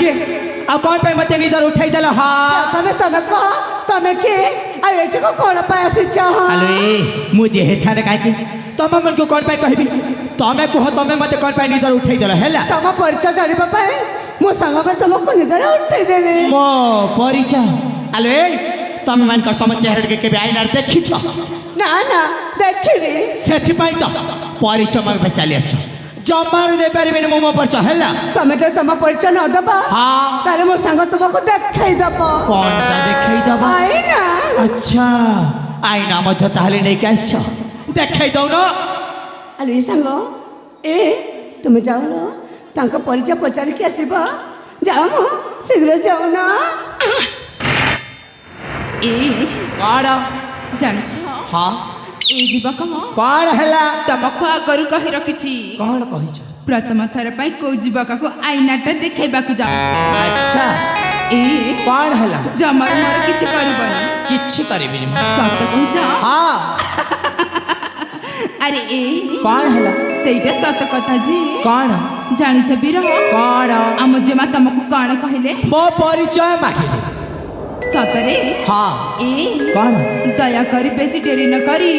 किए आ कौन पे मते निदर उठाई देला हां तमे तमे कह तमे के आ एठी को कोन पाए आसी चाह हेलो ए मुझे हेथारे काहे कि तमे मन को कौन पे कहबी तमे कह तमे मते कौन पे निदर उठाई देला हैला तम परिचय जानिबा पाए मो संग पर तुमको निदर उठाई देले मो परिचय हेलो ए तमे मान कर तम चेहरा के केबे आईना देखि छ ना ना देखिनी सेठी पाई तो परिचय मांग पे चली आछ जमार दे पारिबे मो परिचय हैला तमे तो तम परिचय न दबा हां ताले मो संग तुमको देखाई दबा कौन सा देखाई दबा आईना अच्छा आईना मध्य ताले नहीं कैस देखाई दो न अरे संग ए तुम जाओ न तांका परिचय पचार के आसीबा जाओ मो शीघ्र जाओ ना ए कौन जानिछ हाँ ए जीवक कौन हैला तमको आगरु कहि रखिछि कौन कहि छ प्रथम थर पाई को जीवक को आईनाटा देखेबाकू जा अच्छा ए कौन हैला जमार मोर किछि करबनी किछि करिबिनी सत कहू जा हां अरे ए कौन हैला सेटा सत कथा जी कौन जानिछ बीर कौन हम जेमा तमको कौन कहले मो परिचय मागिले सतरे हां ए कौन दया करी बेसी देरी न करी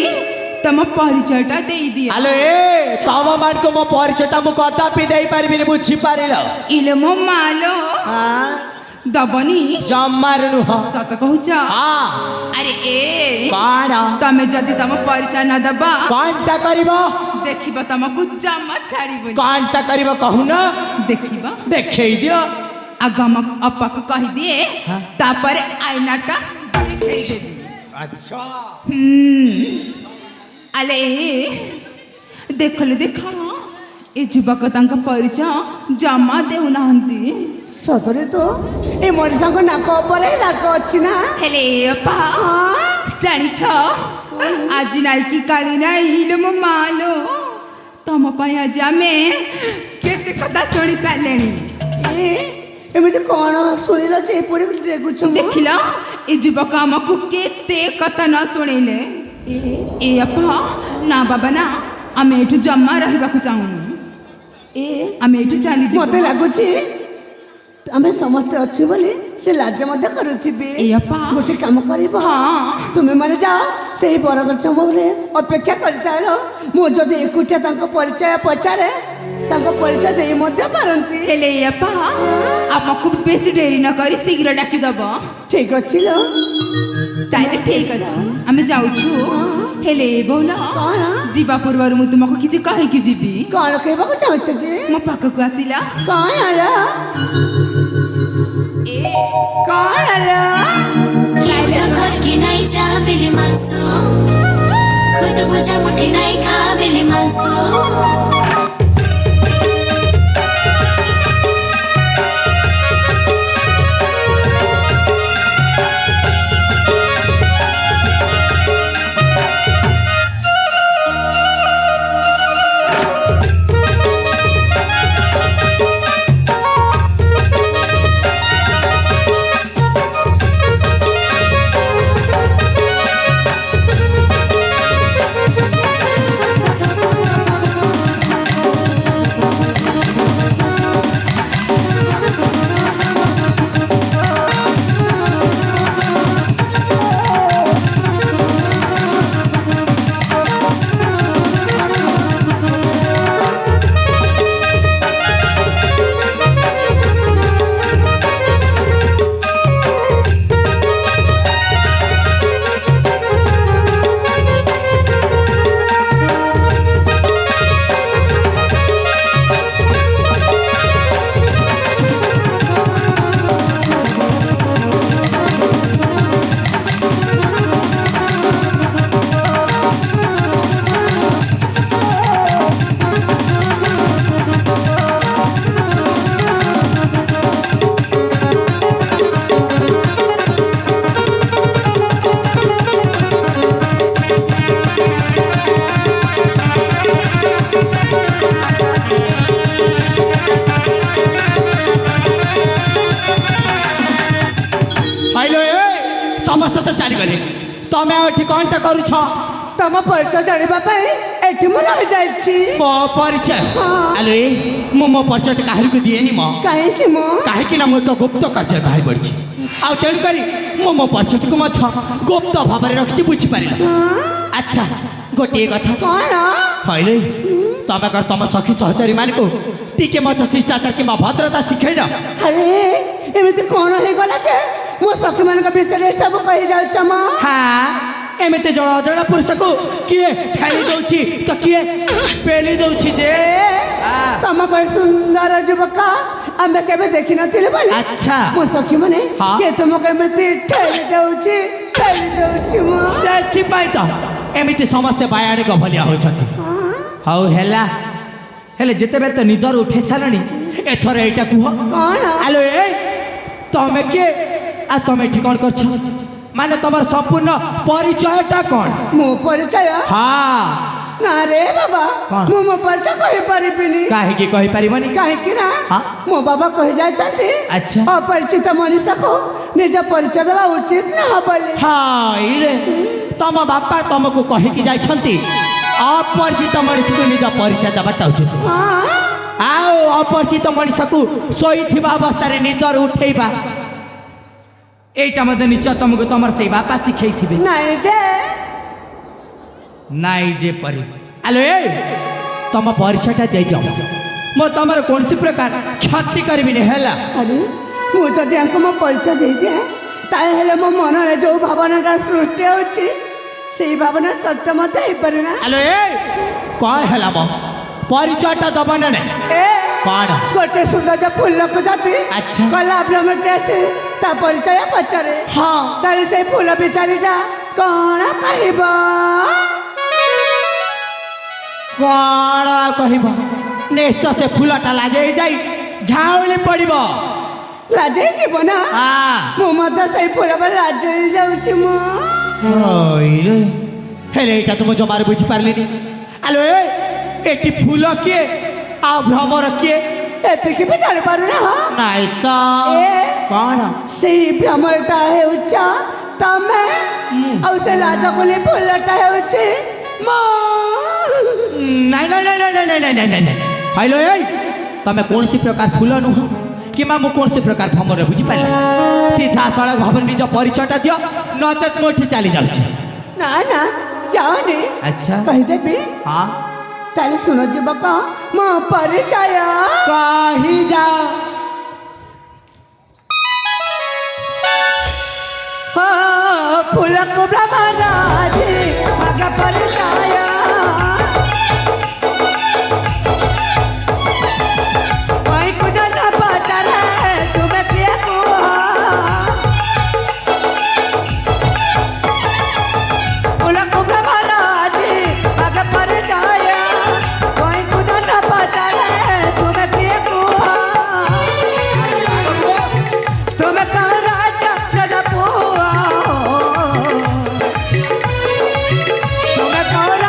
तम परिचयटा दे दिया हेलो ए तम मान को मो परिचयटा मु कदापि देई पारिबिनी बुझी पारिलो इले मो मालो हां दबनी जम्मार नु सत कहू जा हां अरे ए कौन तमे जदि तम परिचय न दबा कौनटा करिवो देखिब तमको जम्मा छाड़ीबनी कौनटा करिवो कहू न देखिब देखेई दियो आगम अपा को कहि दिए तापर आईनाटा देखाई दे अच्छा अले देखले देखा ए जुबक तांका परिचय जमा देउनाहंती सतरे तो ए मनीषा को नाक ऊपर नाक अच्छी ना हेले अपा जानिछ आज नाई की काली नाई लो मो मालो तम पाई आज आमे केते कथा सुनी सालेनी ए एमिति कोन सुनिलो जे पुरी रेगुछ देखिला ए जुबक हमकु केते कथा न सुनिले ए अपा ना बाबा ना आमे एठु जम्मा रहिबाकू चाहूनु ए आमे एठु चाली जी मते लागुची आमे समस्त अच्छी बोली से लाज मध्य करुथिबे ए अपा गोटे काम करिबो हां तुमे माने जाओ सेही बरगछ मोले अपेक्षा करतालो मो जदि एकुटिया तांको परिचय पचारे तांको परिचय देई मध्य पारंती हेले अपा आपको बेसी देरी न करी शीघ्र डाकी दबो ठीक अछि लो ताइले ठीक अछि आमे जाउछु हेले बोला कोन जीवा पूर्वरु मु तुमको किछि कहि कि जीबी कोन कहबा को चाहछ जे मो पाखकु आसिला कोन आला ए कोन आला कितना घर की नहीं जा बिली मांसू खुद बुझा मुठी नहीं खा बिली मांसू समस्त तो चली गले तमें ठिकानटा करूछ ତମ ପରିଚୟ ଜାଣିବା ପାଇଁ ଏଠି ମୁଁ ରହିଯାଇଛି। ମୋ ପରିଚୟ ହଁ। ଆଲୋ ମୁଁ ମୋ ପରିଚୟ କାହାରିକୁ ଦିଏନି ମୋ କାହିଁକି ମୁଁ କାହିଁକି ନା ମୁଁ ଏକ ଗୁପ୍ତ କାର୍ଯ୍ୟ ବାହାରି ପଡ଼ିଛି ଆଉ ତେଣୁକରି ମୁଁ ମୋ ପରିଚୟକୁ ମଧ୍ୟ ଗୁପ୍ତ ଭାବରେ ରଖିଛି ବୁଝିପାରିଲ। ଆଚ୍ଛା ଗୋଟିଏ କଥା କଣ କହିଲେ ତମେ କର ତମ ସଖୀ ସହଚରୀ ମାନଙ୍କୁ ଟିକେ ମଧ୍ୟ ଶିଷ୍ଟାଚାର କିମ୍ବା ଭଦ୍ରତା ଶିଖେଇନ। ଆରେ ଏମିତି କଣ ହେଇଗଲା ଯେ ମୋ ସଖୀମାନଙ୍କ ବିଷୟରେ ସବୁ କହିଯାଉଛ ମ ହଁ ଏମିତି ଜଣ ଅଜଣା ପୁରୁଷକୁ କିଏ ଠେଲି ଦଉଛି ତ କିଏ ପେଲି ଦଉଛି ଯେ ତମ ପରି ସୁନ୍ଦର ଯୁବକ ଆମେ କେବେ ଦେଖିନଥିଲୁ ବୋଲି ଆଚ୍ଛା ମୋ ସଖୀ ମାନେ ହଁ। କିଏ ତୁମକୁ ଏମିତି ଠେଲି ଦଉଛି ମୁଁ ସେଥିପାଇଁ ତ ଏମିତି ସମସ୍ତେ ବାୟାଣିକ ଭଳିଆ ହେଉଛନ୍ତି। ହଉ ହେଲା ହେଲେ ଯେତେବେଳେ ତ ନିଦରୁ ଉଠେଇ ସାରିଲଣି ଏଥର ଏଇଟା କୁହ କଣ ଆଲୋ ତମେ କିଏ ଆଉ ତମେ ଏଠି କ'ଣ କରୁଛ ମାନେ ତମର ସମ୍ପୂର୍ଣ୍ଣ ପରିଚୟଟା କ'ଣ? ମୋ ପରିଚୟ ହଁ ନା ରେ ବାବା କଣ? ମୁଁ ମୋ ପରିଚୟ କହିପାରିବିନି। କାହିଁକି କହିପାରିବନି? କାହିଁକି ନା ହଁ। ମୋ ବାବା କହିଯାଇଛନ୍ତି ଆଚ୍ଛା। ଅପରିଚିତ ମଣିଷକୁ ନିଜ ପରିଚୟ ଦେବା ଉଚିତ ନୁହଁ ବୋଲି। ହାଇରେ ତମ ବାପା ତମକୁ କହିକି ଯାଇଛନ୍ତି ଅପରିଚିତ ମଣିଷକୁ ନିଜ ପରିଚୟ ଦେବାଟା ଉଚିତ ହଁ ଆଉ ଅପରିଚିତ ମଣିଷକୁ ଶୋଇଥିବା ଅବସ୍ଥାରେ ନିଦରୁ ଉଠେଇବା এইটা মধ্যে নিশ্চয় তোমাকে তোমার সেই বাপা শিখাইছিবে ନାଇଁ ଯେ নাই যে পরি আলো তম পরিচয়টা দিয়ে যাও মো তোমার কৌশি প্রকার ক্ষতি করবিনি হেলা। ଆରେ ମୁଁ ଯଦି ୟାଙ୍କୁ ମୋ ପରିଚୟ ଦେଇଦିଏ ତାହେଲେ ମୋ ମନରେ ଯୋଉ ଭାବନାଟା ସୃଷ୍ଟି ହେଉଛି ସେଇ ଭାବନା ସତ୍ୟ ମଧ୍ୟ ହେଇପାରେ ନା। আলো কଣ ହେଲା ମ ପରିଚୟଟା ଦବ ନା ନାହିଁ ଏ କଣ? ଗୋଟେ ସୁନ୍ଦର ଫୁଲକୁ ଯଦି ଆଚ୍ଛା। କଲା ଭ୍ରମଣରେ ଆସି ତା ପରିଚୟ ପଚାରେ ହଁ ତାହେଲେ ସେଇ ଫୁଲ ବିଚାରୀଟା କଣ କହିବ? କଣ କହିବ ନିଶ୍ଚୟ ସେ ଫୁଲଟା ଲାଗେଇ ଯାଇ ଝାଉଳି ପଡ଼ିବ। ରାଜେଇ ଯିବ ନା ମୁଁ ମଧ୍ୟ ସେଇ ଫୁଲ ପରେ ରାଜେଇ ଯାଉଛି ମୁଁ। ହଇରେ ହେଲେ ଏଇଟା ତ ମୁଁ ଜମାରୁ ବୁଝିପାରିଲିନି। ଆଲୋ ଏଠି ଫୁଲ କିଏ ଆଉ ଭ୍ରମର କିଏ ଏତିକି ବି ଜାଣିପାରୁନା ନାଇଁ ତ କଣ? ସେଇ ଭ୍ରମରଟା ହେଉଛ ତମେ ଆଉ ସେ ଲାଜକୁଲି ଫୁଲଟା ହେଉଛି ମୁଁ। ନାଇଁ ନାଇଁ ନାଇଁ ନାଇଁ ନାଇଁ ନାଇଁ ନାଇଁ ନାଇଁ ହଇଲୋ ତମେ କୌଣସି ପ୍ରକାର ଫୁଲ ନୁହଁ କିମ୍ବା ମୁଁ କୌଣସି ପ୍ରକାର ଭ୍ରମର ବୁଝିପାରିଲି ସିଧା ସଡ଼କ ଭାବରେ ନିଜ ପରିଚୟଟା ଦିଅ ନଚେତ୍ ମୁଁ ଏଠି ଚାଲି ଯାଉଛି। ନା ନା ଯାଅନି ଆଚ୍ଛା କହିଦେବି ହଁ ତାହେଲେ ଶୁଣ ଯୁବକ ମୋ ପରିଚୟ କହି ଯାଅ। ଫୁଲକୁ ଭ୍ରମର ଆଜି ଭାଗ ପରିଚୟ କଇକୁ ଜନ ପଚାରେ ତୁମେ କିଏ କୁହ ଫୁଲକୁ ଭ୍ରମର ଆଜି ଭାଗ ପରିଚୟ କଇକୁ ଜନ ପଚାରେ ତୁମେ କିଏ କୁହ ତୁମେ କଣ ଚକ୍ର ପୁଅ ତୁମେ କଣ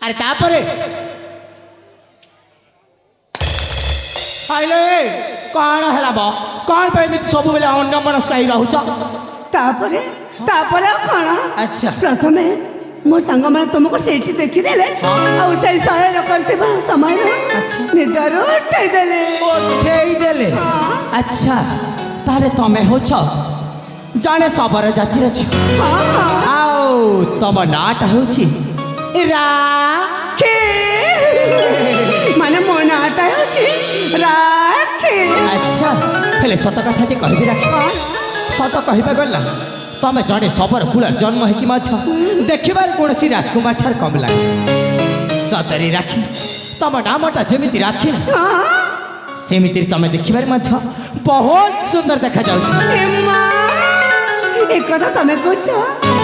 ଆରେ ତାପରେ ଆଇଲେ କ'ଣ ହେଲା ବ କ'ଣ ପାଇଁ ଏମିତି ସବୁବେଳେ ଅନ୍ୟମନସ୍କ ହେଇ ରହୁଛ? ତାପରେ ତାପରେ ଆଉ କ'ଣ? ଆଚ୍ଛା। ପ୍ରଥମେ ମୋ ସାଙ୍ଗମାନେ ତୁମକୁ ସେଇଠି ଦେଖିଦେଲେ ଆଉ ସେଇ ଶୟନ କରିଥିବା ସମୟରେ ନିଦରୁ ଉଠେଇଦେଲେ। ଉଠେଇଦେଲେ? ଆଚ୍ଛା, ତାହେଲେ ତମେ ହଉଛ ଜଣେ ଶବର ଜାତିର ଝିଅ। ଆଉ ତମ ନାଁଟା ହଉଛି ରାକ୍ଷୀ। ମାନେ ମୋ ନାଁଟା ହେଉଛି ରାକ୍ଷୀ। ଆଚ୍ଛା, ହେଲେ ସତ କଥାଟି କହିବି ରାକ୍ଷୀ। ସତ କହିବା ଗଲା ତମେ ଜଣେ ଶବର କୂଳରେ ଜନ୍ମ ହେଇକି ମଧ୍ୟ ଦେଖିବାରେ କୌଣସି ରାଜକୁମାର ଠାରୁ କମ୍ ଲାଗେ। ସତରେ ରାକ୍ଷୀ, ତମ ନାମଟା ଯେମିତି ରାକ୍ଷୀ ସେମିତି ତମେ ଦେଖିବାରେ ମଧ୍ୟ ବହୁତ ସୁନ୍ଦର ଦେଖାଯାଉଛି। ଏ କଥା ତମେ କହୁଛ,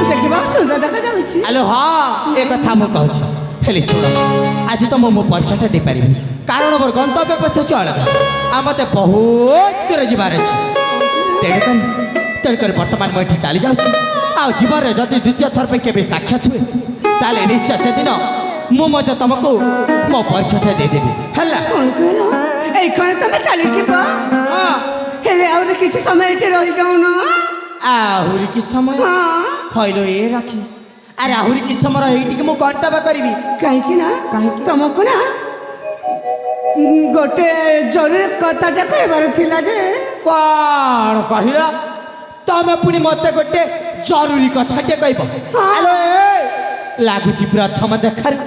ଦେଖିବାକୁ ସୁନ୍ଦର ଦେଖାଯାଉଛି। ଆଲୋ ହଁ, ଏ କଥା ମୁଁ କହୁଛି। ହେଲେ ଶୁଣ, ଆଜି ତ ମୁଁ ମୋ ପରିଚୟଟା ଦେଇପାରିବି, କାରଣ ମୋର ଗନ୍ତବ୍ୟ ପଥ ହେଉଛି ଅଲଗା। ଆଉ ମୋତେ ବହୁତ ଦୂର ଯିବାର ଅଛି। ତେଣୁକରି ବର୍ତ୍ତମାନ ମୁଁ ଏଠି ଚାଲି ଯାଉଛି। ଆଉ ଜୀବନରେ ଯଦି ଦ୍ୱିତୀୟ ଥର ପାଇଁ କେବେ ସାକ୍ଷାତ ହୁଏ ତାହେଲେ ନିଶ୍ଚୟ ସେଦିନ ମୁଁ ମଧ୍ୟ ତମକୁ ମୋ ପରିଚୟଟା ଦେଇଦେବି, ହେଲା? କ'ଣ କହିଲ? ଏଇ କ'ଣ ତମେ ଚାଲିଯିବ? ହେଲେ ଆହୁରି କିଛି ସମୟ ଏଠି ରହିଯାଉନ। ଆହୁରି କି ସମୟ? ହଇଲୋ ଏ ରାକ୍ଷୀ, ଆରେ ଆହୁରି କିଛି ସମୟ ଏଇଠିକି ମୁଁ କଣ୍ଟା ବା କରିବି। କାହିଁକି ନା ତମକୁ ନା ଗୋଟେ ଜରୁରୀ କଥାଟା କହିବାର ଥିଲା। ଯେ କ'ଣ କହିଲ? ତମେ ପୁଣି ମତେ ଗୋଟେ ଜରୁରୀ କଥାଟେ କହିବ? ଆଲୋ ଲାଗୁଛି ପ୍ରଥମ ଦେଖାରୁ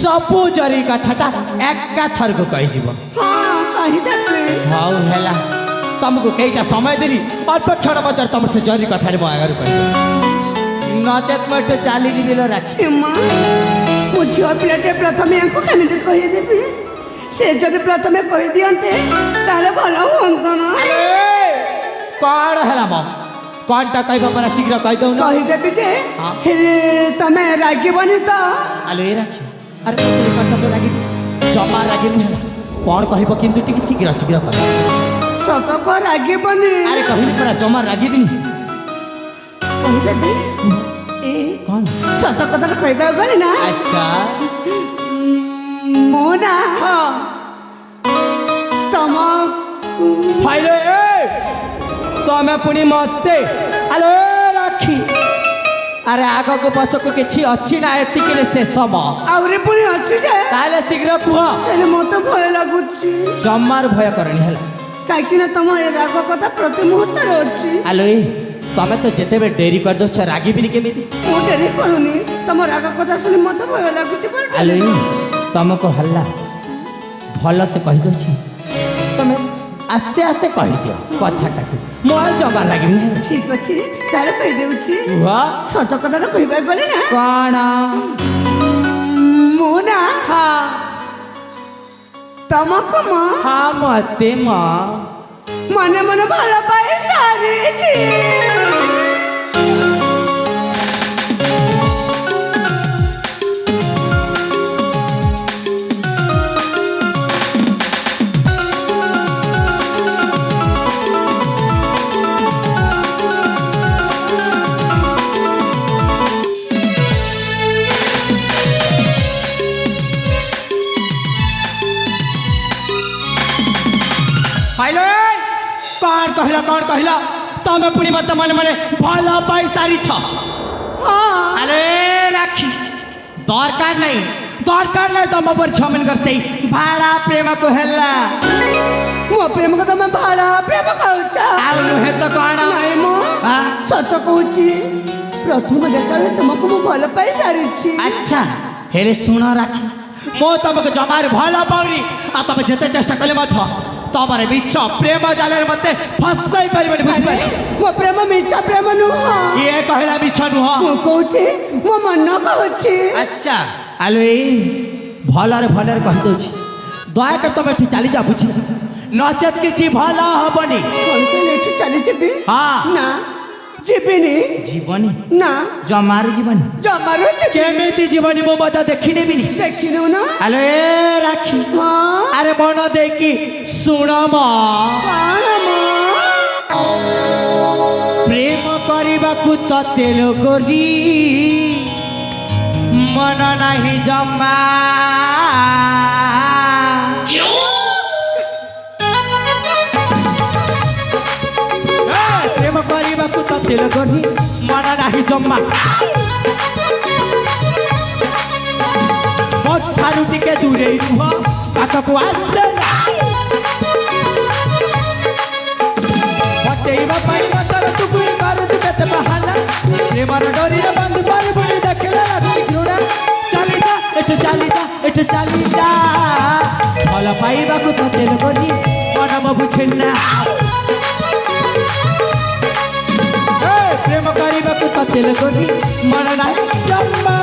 ସବୁ ଜରୁରୀ କଥାଟା ଏକାଥରକୁ କହିଯିବ। ହଉ ହେଲା, ତମକୁ କେଇଟା ସମୟ ଦେଲି, ଅଳ୍ପ କ୍ଷଣ ମଧ୍ୟରେ ତମ ସେ ଜରୁରୀ କଥାଟି ମୋ ଆଗରୁ କହିବ, ନଚେତ୍ ମୁଁ ଏଠୁ ଚାଲିଯିବି। ଲୋ ରାକ୍ଷୀ, ମୁଁ ଝିଅ ପିଲାଟେ ପ୍ରଥମେ ୟାଙ୍କୁ କେମିତି କହିଦେବି? ସେ ଯଦି ପ୍ରଥମେ କହିଦିଅନ୍ତେ ତାହେଲେ ଭଲ ହୁଅନ୍ତା ନା। କ'ଣ ହେଲା ମ? କ'ଣଟା କହିବ ପରା, ଶୀଘ୍ର କହିଦଉନ। କହିଦେବି ଯେ, ହେଲେ ତମେ ରାଗିବନି ତ? ଆଲୋ ଏ ରାକ୍ଷୀ, ଆରେ କଥା ତ ରାଗିବି, ଜମା ରାଗିବି ହେଲା। କ'ଣ କହିବ କିନ୍ତୁ ଟିକେ ଶୀଘ୍ର ଶୀଘ୍ର କର। ସତ କହ, ରାଗିବନି? ଆରେ କହିଲି ପରା, ଜମା ରାଗିବିନି। କହିଦେବି। କ'ଣ? ସତ କଥାଟା କହିବାକୁ ଗଲି ନା। ଆଚ୍ଛା, ମୋ ନା ତମ ଭାଇରେ ତମେ ପୁଣି ମତେ ଆଲୋ ରାକ୍ଷୀ, ଆରେ ଆଗକୁ ପଛକୁ କିଛି ଅଛି ନା ଏତିକିରେ ଶେଷ? ଆହୁରି ପୁଣି ଅଛି ଯେ। ତାହେଲେ ଶୀଘ୍ର କୁହ। ହେଲେ ମତେ ଭୟ ଲାଗୁଛି। ଜମାରୁ ଭୟ କରନି ହେଲା, କାହିଁକି ନା ତମ ଏ ରାଗ କଥା ପ୍ରତି ମୁହୂର୍ତ୍ତରେ ଅଛି। ଆଲୋ ତମେ ତ ଯେତେବେଳେ ଡେରି କରିଦେଉଛ, ରାଗିବିନି କେମିତି? ମୁଁ ଡେରି କରୁନି, ତମ ରାଗ କଥା ଶୁଣି ମତେ ଭୟ ଲାଗୁଛି। ଆଲୋ ତମକୁ ହଲ୍ଲା ଭଲସେ କହିଦେଉଛି, ତମେ ଆସ୍ତେ ଆସ୍ତେ କହିଦିଅ କଥାଟାକୁ, ମୁଁ ଆଉ ଜମା ଲାଗିବି। ଠିକ ଅଛି, ତାହେଲେ କହିଦେଉଛି। ସତ କଥାଟା କହିବାକୁ ଗଲେ ନା। କ'ଣ? ମୁଁ ନା ତମକୁ ମତେ ମନେ ମନେ ଭଲ ପାଇ ସାରିଛି। କ'ଣ କହିଲ? ତମେ ପୁଣି ମତେ ମନେ ମନେ ଭଲ ପାଇ ସାରିଛ? ଆରେ ରାକ୍ଷୀ, ଦରକାର ନାହିଁ ତମ ଉପରେ ଛମିନକର ସେଇ ଭାଡ଼ା ପ୍ରେମକୁ ହେଲା। ମୋ ପ୍ରେମକୁ ତମେ ଭାଡ଼ା ପ୍ରେମ କହୁଛ? ଆଉ ନୁହେଁ ତ କ'ଣ? ନାଇଁ, ମୁଁ ସତ କହୁଛି, ପ୍ରଥମ ଦେଖାରେ ତୁମକୁ ମୁଁ ଭଲ ପାଇ ସାରିଛି। ଆଚ୍ଛା, ହେଲେ ଶୁଣ ରାକ୍ଷୀ, ମୁଁ ତମକୁ ଜମାରୁ ଭଲ ପାଉନି। ଆଉ ତମେ ଯେତେ ଚେଷ୍ଟା କଲେ ମଧ୍ୟ ତମର ମିଛ ପ୍ରେମ ଜାଲରେ ମତେ ଫସାଇ ପାରିବନି, ବୁଝିପାରିଲ? ମୋ ପ୍ରେମ ମିଛ ପ୍ରେମ ନୁହଁ। ଇଏ କହିଲା ମିଛ ନୁହଁ, ମୁଁ କହୁଛି, ମୋ ମନ କହୁଛି। ଆଚ୍ଛା, ଆଲୋ ଭଲରେ କହିଦଉଛି, ଦୟାକରି ତମେ ଏଠି ଚାଲିଯା, ବୁଝି, ନଚେତ୍ କିଛି ଭଲ ହବନି। ଏଠି ଚାଲିଯିବି? ନା, ଯିବିନି। ଯିବନି? ନା, ଜମାରୁ ଯିବନି? ଜମାରୁ କେମିତି ଯିବନି? ମୁଁ ମଧ୍ୟ ଦେଖିନେବିନି। ଦେଖିନୁ ନା? ଆଲୋ ରାକ୍ଷୀ, ଆରେ ମନ ଦେଇକି ଶୁଣ ମ। ପ୍ରେମ କରିବାକୁ ତତେ ଲୋକରି मन नहीं जमा प्रेम କରିବାକୁ ତତେ ଲୋକନି मन नहीं जमा ମୋ ଠାରୁ ଟିକେ ଦୂରେଇ ରୁହ ପାଖକୁ ଆସେ ବଟେଇବା ପାଇଁ ମତର ଟୁକୁରି କରୁଛୁ କେତେ ବାହାନା ପ୍ରେମର ଡୋରିରେ ବନ୍ଧୁ ପାରିବୁନି ଦେଖିଲେ ଲାଗୁଛି ଘୃଣା ଚାଲିଯା ଏଠୁ ଚାଲିଯା ଏଠୁ ଚାଲିଯା ଭଲ ପାଇବାକୁ ତତେ ଲୋକନି ମନ ମୋ ବୁଝେନା ପ୍ରେମ କରିବାକୁ ତତେ ଲୋକନି ମନ ନାହିଁ ଜମା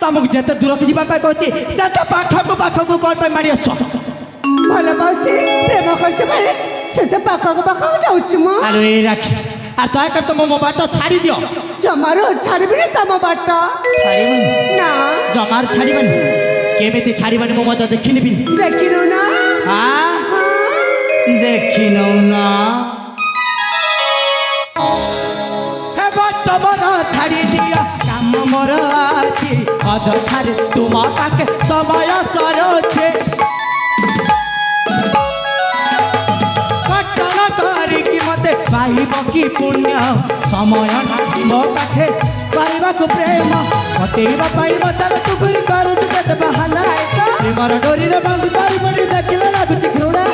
ତମକୁ ଯେତେ ଦୂରକୁ ଯିବା ପାଇଁ କହୁଛି ସେତେ ପାଖକୁ ପାଖକୁ କ'ଣ ପାଇଁ ମାରି ଆସ ଭଲ ପାଉଛି ପ୍ରେମ କରୁଛୁ ମାନେ ସେତେ ପାଖକୁ ପାଖକୁ ଯାଉଛି ମୁଁ ଆରେ ଏ ରାଖି আর দয়া করে তোমার মোবাইলটা ছাড়ি দিও জমারো ছাড়বি তম বাট ছাড়িবনি না জমার ছাড়িবনি কেমিতি ছাড়িবনি মো মতো দেখি নিবি দেখিনু না হ্যাঁ দেখিনু না হে বর্তমান ছাড়ি দিও কাম মোর আছে অযথারে তোমার পাকে সময় সরছে পাইব কি পুণ্য সময় নাই মো পাখে পাইবাকু প্রেম পতেইবা পাইব তার টুকুরি করুଛୁ কেতে বাহানা প্রেমর ডোরিরে বাঁধি পারিবনি দেখিলে লাগুଛି ঘৃণা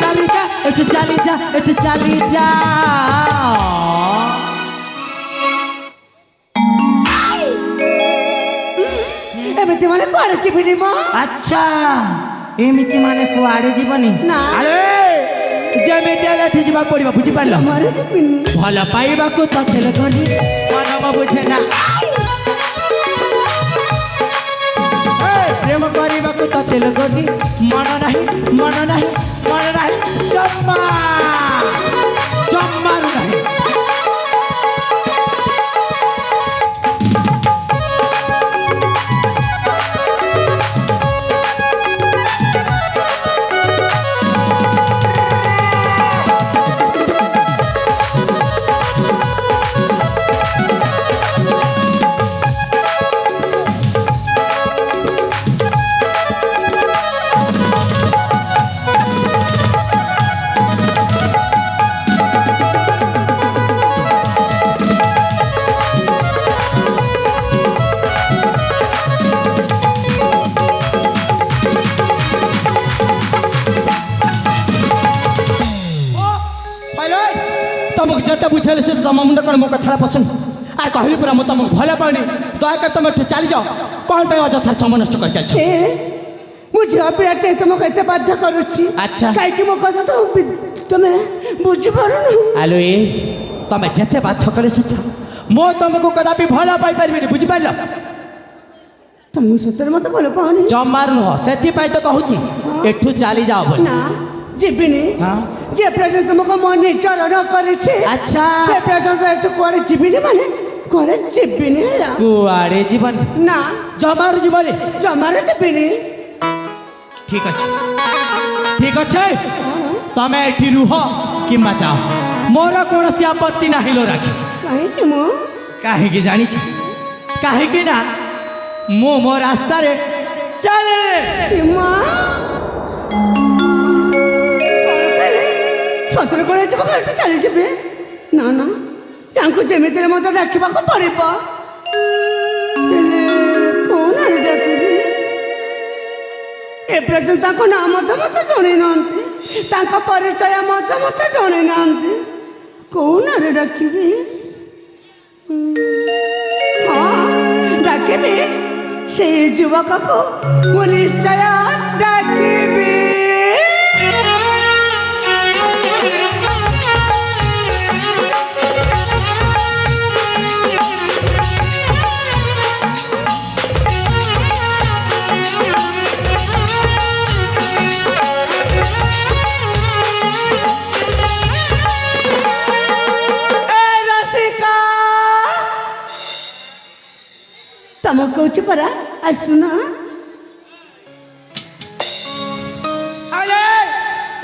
চালি যা এটু চালি যা এটু চালি যা এমতি মানে কুয়াড়ে ଯିବିନି ମ আচ্ছা এমিতি মানে কুয়াড়ে ଯିବନି না আরে যেমিতি হেলে এଠି ଯିବାକୁ ପଡ଼ିବ ବୁଝିପାରିଲ ଜମାରୁ ଯିବିନି ଭଲ ପାଇବାକୁ ତତେ ଲୋକନି ମନ ମୋ ବୁଝେ ନା ପ୍ରେମ କରିବାକୁ ତତେ ଲୋକନି ମନ ନାହିଁ ଜମା ଜମାରୁ ନାହିଁ तुमको जिते बुझेल से तुम मुंड कौन मो कथा पसंद आ कहली पूरा मुझे तुमको भल पाऊनी दयाकर तुम एठू चली जाओ कौन पे अଯଥା समय नष्ट कर चल ଏ ମୁଁ ଝିଅ ପିଲାଟେ ତୁମକୁ ଏତେ ବାଧ୍ୟ କରୁଛି ଆଚ୍ଛା। କାହିଁକି ମୋ କଥା ତ ତମେ ବୁଝିପାରୁନ आलो ए तुम जिते बाध्य करे मो तुमको कदापि भल पाई पारि बुझी पार ତମେ ସତରେ ମତେ ଭଲ ପାଉନି जमार नुह से तो कहूँ एठू चली जाओ बोली ନା ଯିବିନି हाँ ଯେ ପର୍ଯ୍ୟନ୍ତ ତୁମକୁ ମୋ ନିଜର ନ କରିଛି अच्छा ସେ ପର୍ଯ୍ୟନ୍ତ ଏଠୁ କୁଆଡ଼େ ଯିବିନି ମାନେ କୁଆଡ଼େ ଯିବିନି ହେଲା कुआड़े जीवन ନା जमार जीवन ଜମାରୁ ଯିବିନି ठीक अच्छे तमें एठी रुह कि जाओ मोर कौन आपत्ति ना लो राखी କାହିଁକି ମୁଁ कहीं जानी कहीं ना मो मो रास्ता रे चले ମା ସତରେ କ'ଣ ହେଇଯିବ କାଲି ଚାଲିଯିବେ ନା ନା ତାଙ୍କୁ ଯେମିତିରେ ମୋତେ ଡାକିବାକୁ ପଡ଼ିବ ହେଲେ କ'ଣ ଡାକିବି ଏପର୍ଯ୍ୟନ୍ତ ତାଙ୍କ ନାଁ ମଧ୍ୟ ମୋତେ ଜଣେଇ ନାହାନ୍ତି ତାଙ୍କ ପରିଚୟ ମଧ୍ୟ ମୋତେ ଜଣେଇ ନାହାନ୍ତି କେଉଁ ନାଁରେ ଡାକିବି ହଁ ଡାକିବି ସେଇ ଯୁବକକୁ ମୁଁ ନିଶ୍ଚୟ ଡାକିବି कौच परा आ सुना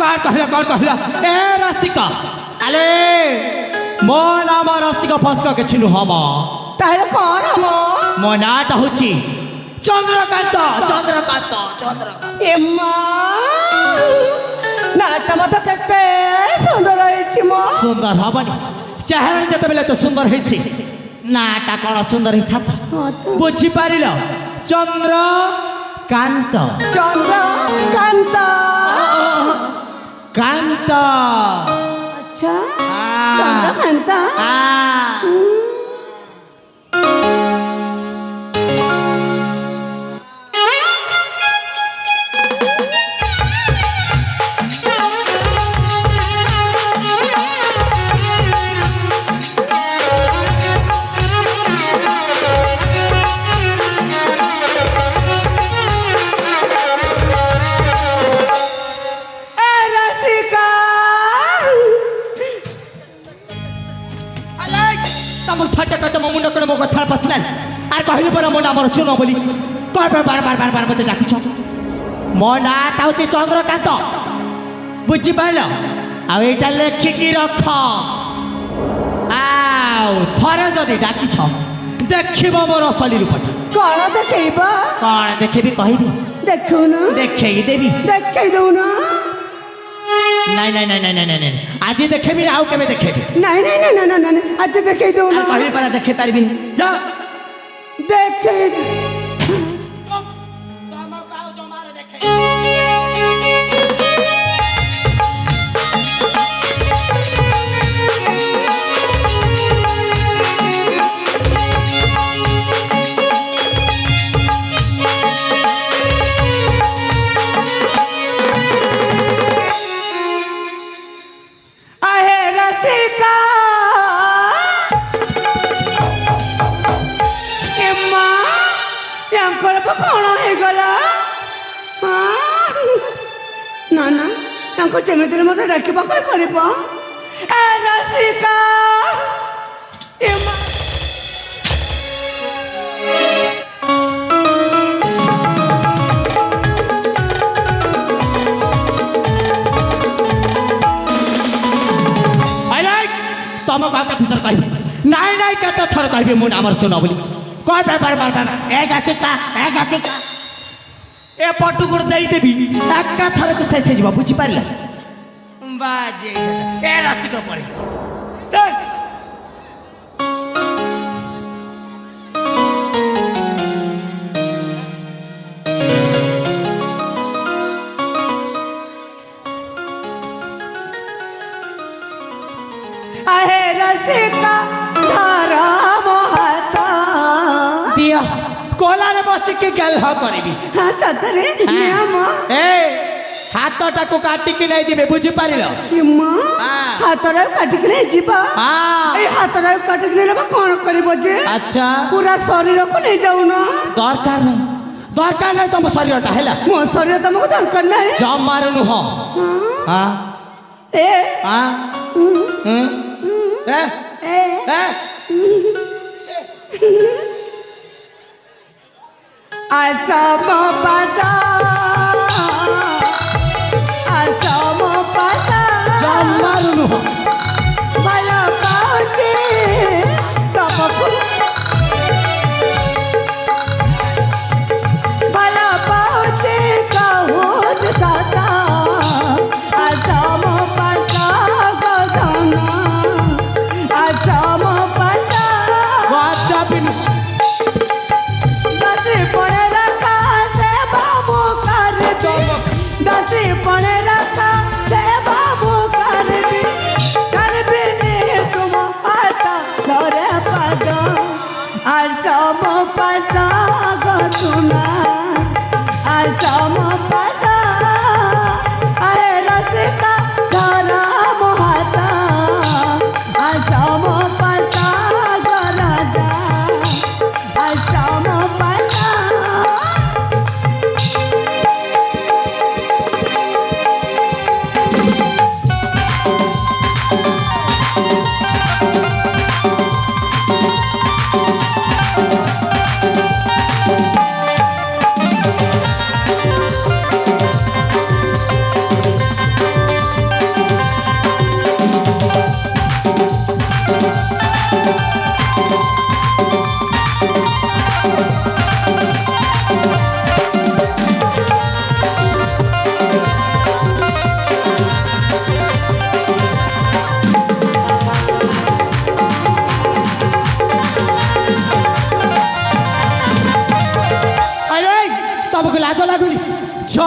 कौन कहला ए रसिका अले मो नाम रसिका फसका के छिनु हम ताहले कौन हम मो नाटा होची चंद्रकांत चंद्रकांत चंद्रकांत एम्मा नाटा मत केते सुंदर होइछि मो सुंदर हबनी चेहरा जते बेले तो सुंदर होइछि नाटा कोन सुंदर होई थाता बुझी पारिल चंद्रकांत चंद्रकांत कांत अच्छा चंद्रकांत आर कहली पर मो नाम सुन बोली कह बार बार बार बार मत डाकुछ मो नाटा होती चंद्रकांत बुझी पाइल आईटा लेखिकी रख आरे जदि डाकिछ देखब मोर असली रूपटा कौन देखब कौन देखेबी कहबी देखो ना देखेई देवी देखे दो ना नहीं नहीं नहीं नहीं नहीं आज देखेबी आउ केबे देखेबी नहीं नहीं नहीं नहीं नहीं आज देखे दो ना कहली पर देखे पारबी जा देखे कौन हो गला ना ना ताको जेमिति मत डाकिबा कोई पड़िबो ए रसिका एमा आई लाइक तम का थर कहबी नहीं नहीं कत थर कहबी मो नाम सुन बोली कह बार बार बार ए जातिका ए पटुकुर दे देबी एका थर को से जीवा बुझी पारला बाजे ए रसिका परे चल आहे रसिका धारा मोहता दिया कोला रे बस के गल ह करबी हां सतरे नियम ए हाथटा को काटी के नहीं जेबे बुझी पारिल किम्मा हां हातरे काटी के जीवा हां ए हातरे काटी के लेबा कोन करबो जे अच्छा पूरा शरीर को नहीं जाऊ ना दरकार नहीं तुम शरीरटा हैला मो शरीर तुमको दरकार नहीं जम मारनु हो हां ए हां ए ए असम पासा जम मारनु हो भला पाचे तमको भला पाचे कहो जाता असम पासा गगना असम पासा वादा बिनु दस पड़े रखा से बाबू कर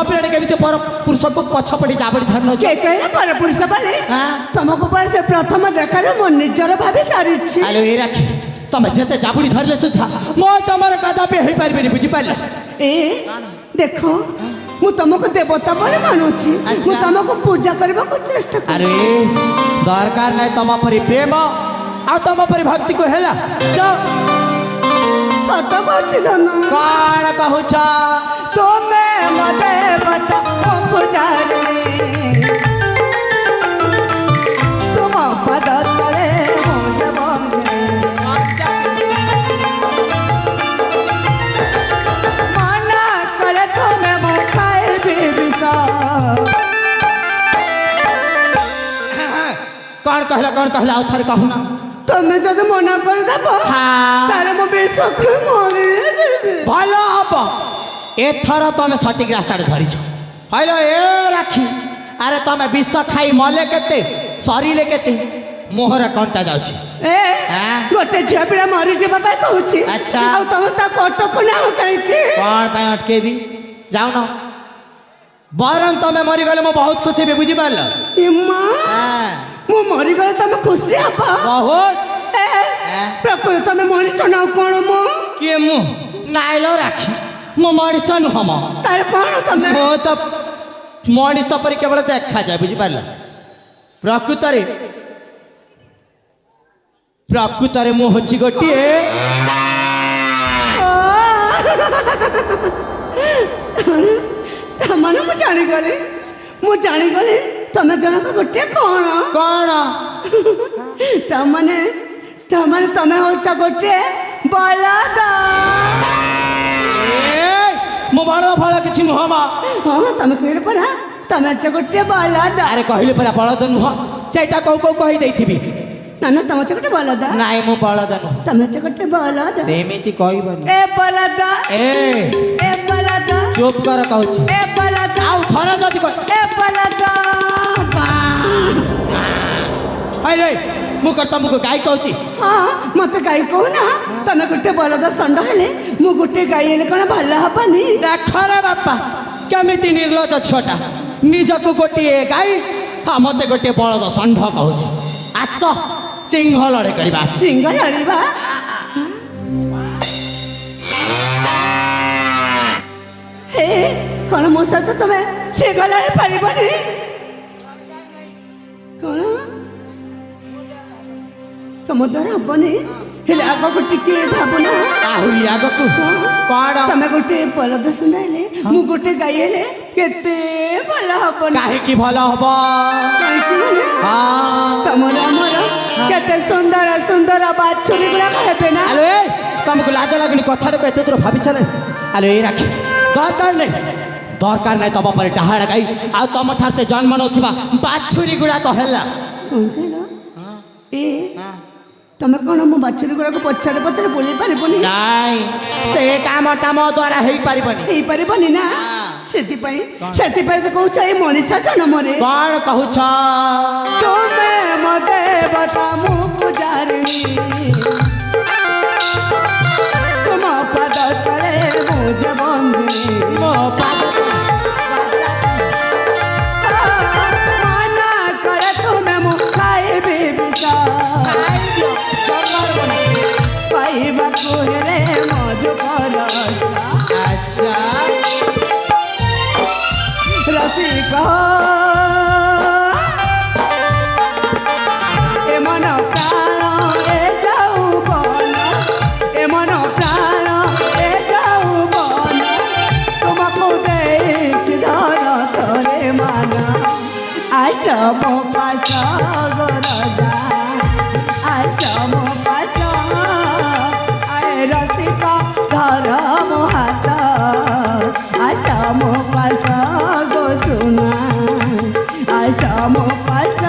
ପିଲାଟେ କେମିତି ପର ପୁରୁଷକୁ ପଛପଟେ ଜାବଡ଼ି ଧରି ନଉଛ? କେ କହିଲା ପର ପୁରୁଷ ବୋଲି? ହଁ। ତମକୁ ପରେ ସେ ପ୍ରଥମ ଦେଖାରୁ ମୁଁ ନିଜର ଭାବି ସାରିଛି। ଆଲୋ ଏ ରାକ୍ଷୀ ତମେ ଯେତେ ଜାବୁଡ଼ି ଧରିଲେ ସୁଦ୍ଧା ମୁଁ ତମର କଦାପି ହେଇପାରିବିନି, ବୁଝିପାରିଲ? ଏ ଦେଖ ମୁଁ ତମକୁ ଦେବତା ବୋଲି ମାନୁଛି, ଆଚ୍ଛା। ମୁଁ ତମକୁ ପୂଜା କରିବାକୁ ଚେଷ୍ଟା କରେ। ଆରେ ଦରକାର ନାହିଁ ତମ ପରି ପ୍ରେମ ଆଉ ତମ ପରି ଭକ୍ତିକୁ ହେଲା। ଯାଅ। ସତ କହୁଛି ଧନ, କଣ କହୁଛ? ତୁମେ ମୋ ଦେବତା ମୋ ପୂଜାରୀ, ତୁମ ପଦ ତଳେ ମୁଁ ବନ୍ଦେ। ମନା କଲେ ତୁମେ ମୁଁ ଖାଇବି ବିଷ। କଣ କହିଲା ଆଉ ଥରେ କହୁନ। ତମେ ଯଦି ମନା କରିଦେବ ହଁ। ତାହେଲେ ମୁଁ ବିଷ ଖାଇ ମରିଯିବି। ଭଲ ହବ ଏଥର ତମେ ସଠିକ ରାସ୍ତାରେ ଧରିଛ। ହଇଲୋ ଏ ରାକ୍ଷୀ, ଆରେ ତମେ ବିଷ ଖାଇ ମଲେ କେତେ ସରିଲେ କେତେ ମୁହଁରେ କଣ୍ଟା ଯାଉଛି। ଏ ଆଁ? ଗୋଟେ ଝିଅ ପିଲା ମରିଯିବା ପାଇଁ କହୁଛି, ଆଚ୍ଛା। ଆଉ ତମେ ତାକୁ ଅଟକ ନାହ କାହିଁକି? କଣ ପାଇଁ ଅଟକେଇବି? ଯାଉନ ବରଂ ତମେ ମରିଗଲେ ମୁଁ ବହୁତ ଖୁସି ହେବି, ବୁଝିପାରିଲ? ଏମା ହଁ, ମୁଁ ମରିଗଲେ ତମେ ଖୁସି ହବ? ବହୁତ। ଏ, ପ୍ରକୃତ ତମେ ମଣିଷ ନା କଣ? ମୁଁ କିଏ ମୁଁ? ନାଇଲୋ ରାକ୍ଷୀ, ମୁଁ ମଣିଷ ନୁହଁ ମ। ତାହେଲେ କଣ ତମେ? ମୁଁ ତ ମଣିଷ ପରି କେବଳ ଦେଖାଯାଏ, ବୁଝିପାରିଲ? ପ୍ରକୃତରେ ମୁଁ ହଉଛି ଗୋଟିଏ ତାମାନେ ମୁଁ ଜାଣିଗଲି ତମେ ଜଣକ ଗୋଟିଏ କଣ? କଣ? ତାମାନେ ତମେ ହଉଛ ଗୋଟିଏ ବଳଦ। ମୁଁ ବଳଦ ଫଳ କିଛି ନୁହଁ ମା। ହଁ ତମେ କହିଲେ ପରା ତମେ ହଉଛ ଗୋଟିଏ ବଳଦ। ଆରେ କହିଲି ପରା ବଳଦ ନୁହଁ, ସେଇଟା କୋଉ କହିଦେଇଥିବି। ନା ନା ତମେ ହଉଛ ଗୋଟେ ବଳଦ। ନାଇଁ ମୁଁ ବଳଦ ନୁହଁ। ତମେ ହଉଛ ଗୋଟେ ବଳଦ। ସେମିତି କହିବନି। ଏ ବଳଦ, ଏ ଏ ବଳଦ, ଚୁପ୍ କର କହୁଛି। ଏ ବଳଦ, ଆଉ ଥରେ ଯଦି ଏ ବଳଦ। ମୁଁ କଣ ତମକୁ ଗାଈ କହୁଛି? ହଁ ମତେ ଗାଈ କହୁନା। ତମେ ଗୋଟେ ବଳଦ ଷଣ୍ଢ ହେଲେ ମୁଁ ଗୋଟେ ଗାଈ ହେଲେ କଣ ଭଲ ହବନି? ଦେଖରେ ବାପା କେମିତି ନିର୍ଲଜ ଛୁଆଟା, ନିଜକୁ ଗୋଟିଏ ଗାଈ ଆଉ ମତେ ଗୋଟିଏ ବଳଦ ଷଣ୍ଢ କହୁଛି। ଆସ ସିଂହ ଲଢ଼େଇ କରିବା। ସିଂହ ଲଢ଼ିବା? ହେ କଣ ମୋ ସହିତ ତମେ ସିଂହ ଲଢ଼େଇ ପାରିବନି? କଣ ତମ ଦ୍ୱାରା ହବନି? ହେଲେ ଆଗକୁ ଟିକେ ଭାବୁନା। ଆହୁରି ଆଗକୁ କଣ? ତମେ ଗୋଟେ ବଳଦ ଶୁଣାଇଲେ ମୁଁ ଗୋଟେ ଗାଈ ହେଲେ କେତେ ଭଲ ହବନି? କାହିଁକି ଭଲ ହବ? କାହିଁକି ମାନେ ତମର ଆମର କେତେ ସୁନ୍ଦର ସୁନ୍ଦର ବାଛୁରୀ ଗୁଡାକ ହେବେ ନା? ଆଲୋ ଏ ତମକୁ ଲାଜ ଲାଗୁନି? କଥାଟାକୁ ଏତେ ଦୂର ଭାବି ଚାଲେ। ଆଲୋ ଏ ରାକ୍ଷୀ ଦରକାର ନାହିଁ ତମ ପରେ ଡାହାଣ ଗାଈ ଆଉ ତମ ଠାରୁ ସେ ଜନ୍ମ ନଉଥିବା ବାଛୁରୀ ଗୁଡାକ ହେଲା। ଏ ତମେ କଣ ମୋ ବାଛୁରୀ ଗୁଡାକ ପଛରେ ବୁଲେଇ ପାରିବନି? ନାଇଁ ସେ କାମଟା ମୋ ଦ୍ୱାରା ହେଇପାରିବନି ନା? ସେଥିପାଇଁ ତ କହୁଛ ଏଇ ମଣିଷ ଜନ୍ମରେ। କଣ କହୁଛ? ତୁମେ ମୋ ଦେବତା ମୁଁ ପୂଜାରୀ, ତୁମ ପାଦ ତଳେ ମୁଁ ଯେ ବନ୍ଦୀ। ମୋ ପାଦ ମନା କରେ ତୁମେ ମୁଁ ଖାଇବି ବିଷ। ପାଇବାକୁ ହେଲେ ମଧୁକର ଆଚ୍ଛା ରସିକ ଏ ମନ ପ୍ରାଣ ଏ ଯୌବନ, ଏ ମନ ପ୍ରାଣ ଏ ଯୌବନ ତୁମକୁ ଦେଇଛି ଧର ତୋରେ ମାନ। ଆସ ମୋ ପାଶ ଗରଜା, ଆସ ମୋ ପାଶ ଆଏ ରସିକ ଧର ମୋ ହାତ। ଆସ ମୋ ପାଶ ଗো ସୁନା, ଆସ ମୋ ପାଶ।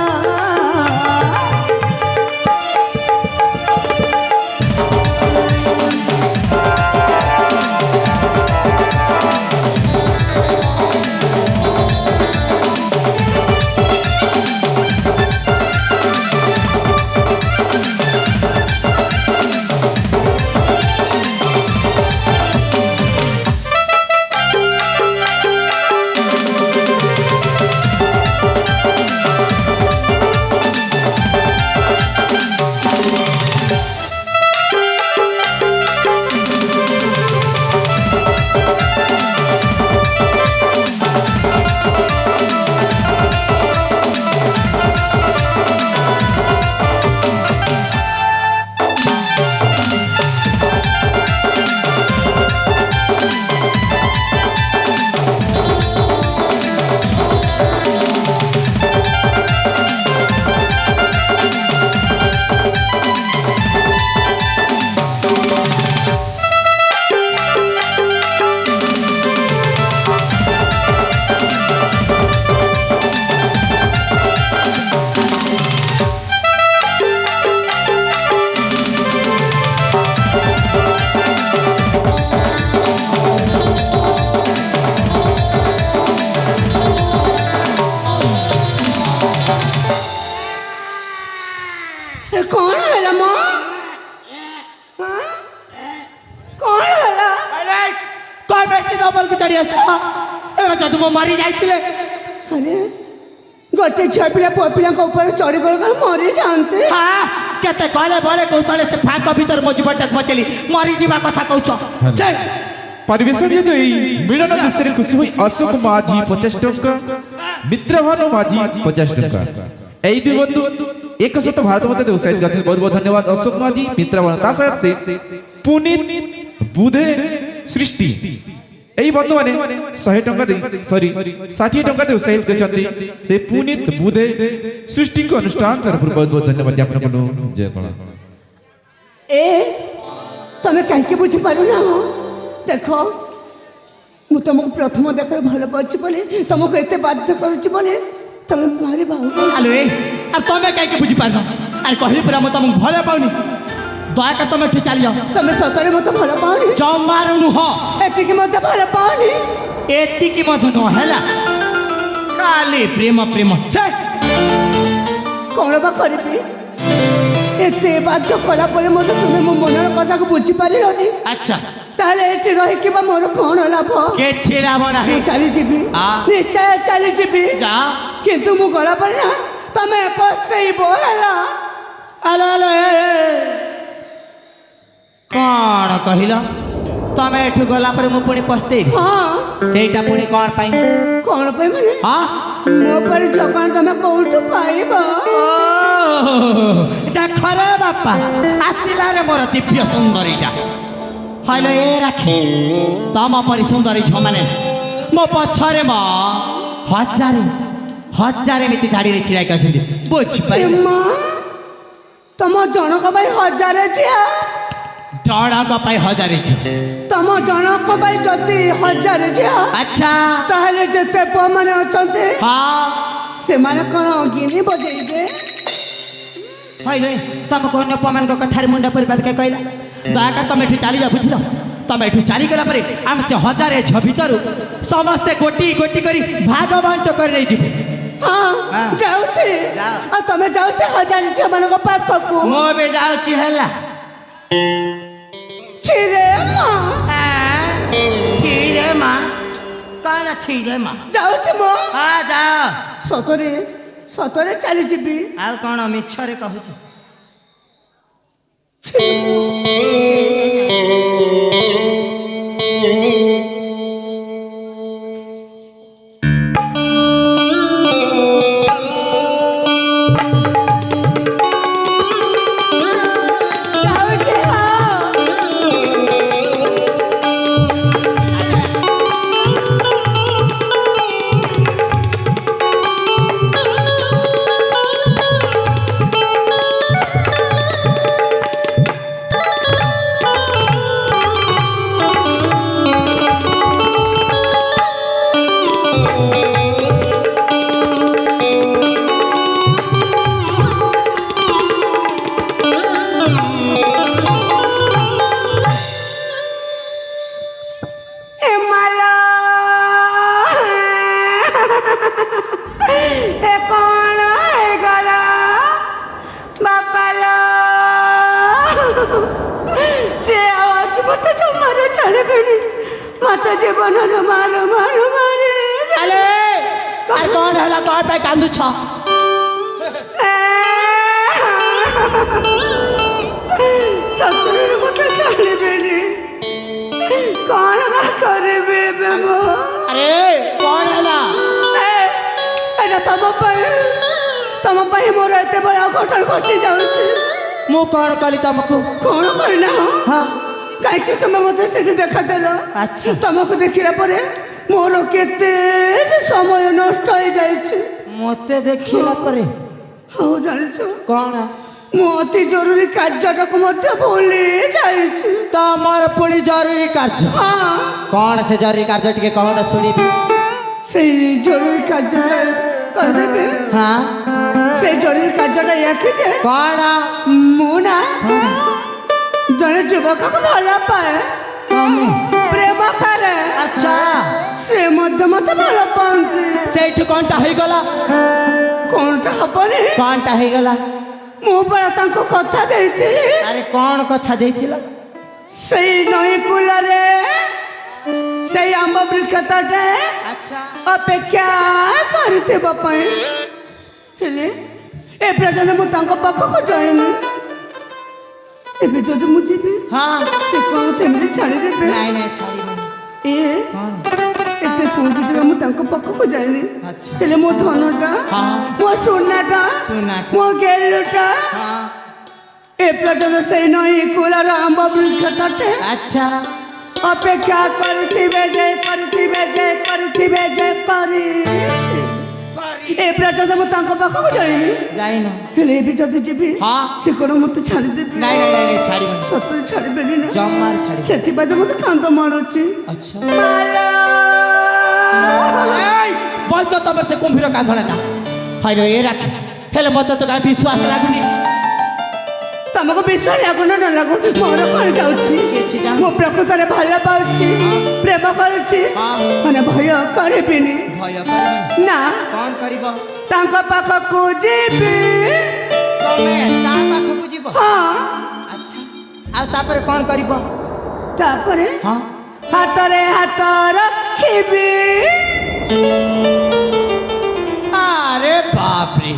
कौन है मो कौन है कौन बेसी दबर को चढ़ी आस एवं जदि मो मरी जाइतिले अरे गोटे झील पिला पुआ पिला ऊपर चढ़ी गल मरी जाते हाँ केते कहले बड़े कौशले से फाँक भीतर मो जीवनटा बचेली मरी जा कथा कहछ परिवेश मिलन दृश्य खुशी हुई अशोक माझी 50 टंका मित्रभानु माझी 50 टंका এই দুই বন্ধু 100 भारत मध्य उत्साहित करते बहुत बहुत धन्यवाद अशोक माझी मित्रभानु ता सहित पुनीत बुधे सृष्टि এই বন্ধু মানে 100 टंका दे सॉरी 60 टंका दे उत्साहित करछन्ती से पुनीत बुधे सृष्टि को अनुष्ठान तरफ बहुत बहुत धन्यवाद ज्ञापन करू जय कला ए तमे कहीं बुझी पारू ना देख मु तुमको प्रथम देख भल पाची बोले तुमको एते बाध्य करुची बोले तुम मारे बाबू आलो ए और तमे कहीं बुझी पारन अरे कहली पूरा मत तुमको भले पाउनी दया कर तुम एठी चली जाओ तुम सतरे मत भल पाओनी जमारू नुह एति की मत भल पाओनी एति की मत नुह हैला काली प्रेम प्रेम छे कौन बा करबी एते बाध्य कला परे मत तुम मो मनर कथा को बुझी पारिलोनी अच्छा ताले एठी रही कि बा मोर कोन लाभ के छिलाब नाही चली जीबी हाँ। निश्चय चली जीबी जा किंतु मु गला पर ना तमे पछतई बोला आलो आलो कौन कहला तमे एठु गला पर मु पुणी पछतेबी हाँ सेटा पुणी कौन पाई कौन पे माने हाँ मो पर जकान तमे कोउठु पाइबा देख रे बापा आसिला रे मोर दिव्य सुंदरीटा हलो ए राखी तम परी सुंदरी झमाने मो पछरे म हजारे हजारे मिति धाड़ी रे छिड़ाई कसली बुझ पाई एम्मा तम जनक भाई हजारे छिया डड़क पाई हजारे छी तम जनक भाई जति हजारे छिया अच्छा ताहले जते पुआ माने अछंते हाँ से माने कोन गिनी बजेई दे हलो तम कोन अपमान को कथार मुंडा पर बात के कहला दयाकर तुम एठी चली जा बुझल तुम एठी चली गला पर आम से हजारे झ भीतर समस्ते गोटी गोटी करी भाग बांट कर नहीं जीव हाँ हाँ। जाऊ छी जाओ। आ तमे जाऊ से हजारे छिया माने को पाक को मो बे जाऊ छी हला छी रे मां थी रे माँ कौन थी रे माँ जाऊ छी मो हाँ जाओ सतरे सतरे चली जीबी आउ कौन मिछरे कहू जाऊ छी हाँ मत जीवन मारो मारो मारे अरे अरे कौन हला कौन पे कांदू छ सतरे मत चलबेनी कौन बा करबे बेमो अरे कौन हला एटा तम पाई मोर एते बड़ा घटन घटी जाउछि मु कौन कली तुमको कौन कहना हाँ कहीं तुम मत से देखा देल अच्छा। तुमको देखला परे मोर केते समय नष्ट हो जाइछि मते देखिला परे हाँ जानिछु कौन मु अति जरूरी कार्यटा को मध्य भूली जाइछि तमर पुणी जरूरी कार्य हाँ कौन से जरूरी कार्य टिके कौन सुनिबी से जरूरी कार्यटा कर देबे हाँ से जरूरी कार्यटा या कि जे कौन मु ना जने युवक को भल पाए प्रेम करे अच्छा से मध्य मत भल पाते सेठ कौन ता होई गला कौन टा हबनी कौन ता होई गला ମୁଁ ପରା ତାଙ୍କୁ କଥା ଦେଇଥିଲି ଆରେ କ'ଣ କଥା ଦେଇଥିଲ? ସେଇ ନଈ କୂଳରେ ସେଇ ଆମ୍ବ ବୃକ୍ଷ ତଟେ ଆଚ୍ଛା ଅପେକ୍ଷା କରିଥିବା ପାଇଁ ହେଲେ ଏ ପର୍ଯ୍ୟନ୍ତ ମୁଁ ତାଙ୍କ ପାଖକୁ ଯାଇନି। ଏବେ ଯଦି ମୁଁ ଯିବି ହଁ ସେ କ'ଣ ସେମିତି ଛାଡ଼ିଦେବେ? ନାଇଁ ନାଇଁ ଛାଡ଼ିବନି। ଏ କ'ଣ? ଏତେ ସୌନ୍ଦର୍ଯ୍ୟ ମୁଁ ତାଙ୍କ ପାଖକୁ ଯାଇନି। ଆଚ୍ଛା। ହେଲେ ମୋ ଧନଟା ହଁ। ମୋ ସୁନାଟା ସୁନାଟା। ମୋ ଗେଲୁଟା ହଁ ଏ ପର୍ଯ୍ୟନ୍ତ ସେଇ ନଈ କୂଳର ଆମ୍ବ ବୃକ୍ଷ ତଟେ ଆଚ୍ଛା ଅପେକ୍ଷା କରିଥିବେ ଯେ କରି ଏ ପର୍ଯ୍ୟନ୍ତ ମୁଁ ତାଙ୍କ ପାଖକୁ ଯାଇନି। ଯାଇନ? ହେଲେ ଏବେ ଯଦି ଯିବି ହଁ। ସେ କ'ଣ ମୋତେ ଛାଡ଼ିଦେବେ? ନାଇଁ ନାଇଁ ନାଇଁ ନାଇଁ ଛାଡ଼ିବନି। ସତରେ ଛାଡ଼ିବେନି ନା? ଜମାରୁ ଛାଡ଼ିବ। ସେଥିପାଇଁ ତ ମୋତେ କାନ୍ଦ ମାଡ଼ୁଛି। ଆଚ୍ଛା বল তো তোমার সে কুম্ভীর কাঁধনাটা হয় এ রাখি হেলে মতো তো কার বিশ্বাস লাগুনি। ତମକୁ ବିଶ୍ୱାସ ଲାଗୁ ନା ନ ଲାଗୁ ମୋର କ'ଣ ଯାଉଛି? କିଛି ଯାଉନି। ମୁଁ ପ୍ରକୃତରେ ଭଲ ପାଉଛି ପ୍ରେମ କରୁଛି ହଁ। ମାନେ ଭୟ କରିବିନି ভয় করবনি। ନା কণ করিব? ତାଙ୍କ ପାଖକୁ ଯିବି। তমে তা পাখকু ଯିବ? ହଁ আচ্ছা আর তারপরে কণ করিব? ତାପରେ হ্যাঁ ହାତରେ ହାତ ରଖିବି। আরে বাপরে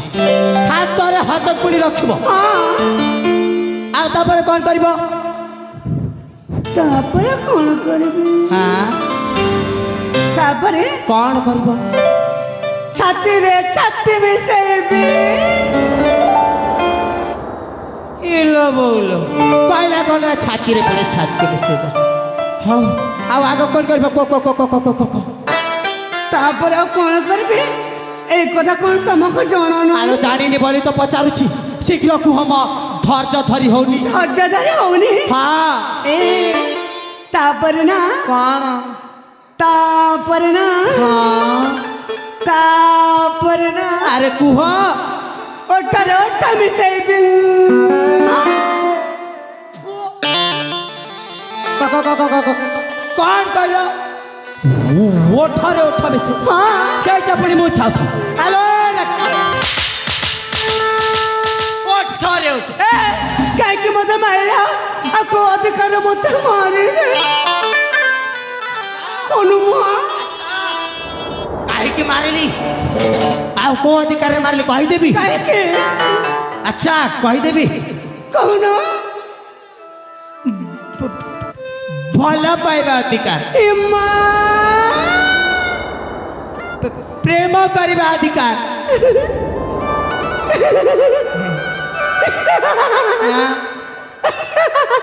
হাতরে হাত কুড়ি রাখব ହଁ আর তারপরে কণ করিব? ତାପରେ କ'ଣ କରିବି? হ্যাঁ ତାପରେ কণ করিব? ଛାତିରେ ଛାତି ମିଶେଇବି। ইলো বউলো কয়লা কয়লা ছাতিরে করে ছাতি বসেব। হ্যাঁ আর আগ কণ করিব? কো কো কো কো কো কো কো ତାପରେ ଆଉ କ'ଣ କରିବି? এই কথা କ'ଣ ତମକୁ ଜଣା ନା? আলো জানিনি বলি তো পচারুছি শীঘ্র কুহ ম ধৈর্য ধরি হউনি। ଧୈର୍ଯ୍ୟଧାରୀ ହଉନି। হ্যাঁ ଏ ତାପରେ ନା କଣ? ତାପରେ ନା হ্যাঁ ତାପରେ ନା আরে কুহ ଓଠରେ ଓଠ ମିଶେଇବି। কণ কইল? ওঠরে ওঠ বেশি ହଁ সেইটা পুনি মু চাও হ্যালো ওঠরে ওঠ ଏ କାହିଁକି ମୋତେ ମାରିଲ? ଆଉ କୋଉ ଅଧିକାର ମୋତେ ମାରିଲେ? ଅନୁମୁହା কাহিকি মারিলি ଆଉ କୋଉ ଅଧିକାରରେ ମାରିଲି କହିଦେବି? କାହିଁକି ଆଚ୍ଛା କହିଦେବି। କହୁନ? ଭଲ ପାଇବା ଅଧିକାର, ଏ ମା ପ୍ରେମ କରିବା ଅଧିକାର।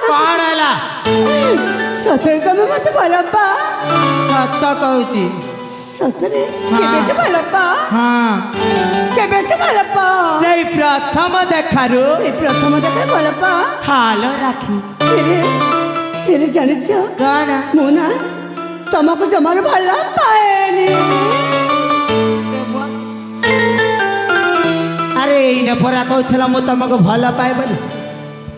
କଣ ହେଲା? ସତରେ ତମେ ମୋତେ ଭଲ ପା? ସତ କହୁଛି। ସତରେ କେବେଠୁ ଭଲ ପା? ହଁ କେବେଠୁ ଭଲ ପା? ସେଇ ପ୍ରଥମ ଦେଖାରୁ ସେ ପ୍ରଥମ ଦେଖା ଭଲ ପା? ହାଲ ରାଖି। ହେଲେ ଜାଣିଛ କଣ? ମୁଁ ନା ତମକୁ ଜମାରୁ ଭଲ ପାଏନି। ଆରେ ଏଇନେ ପରା କହୁଥିଲା ମୁଁ ତମକୁ ଭଲ ପାଏ ବୋଲି,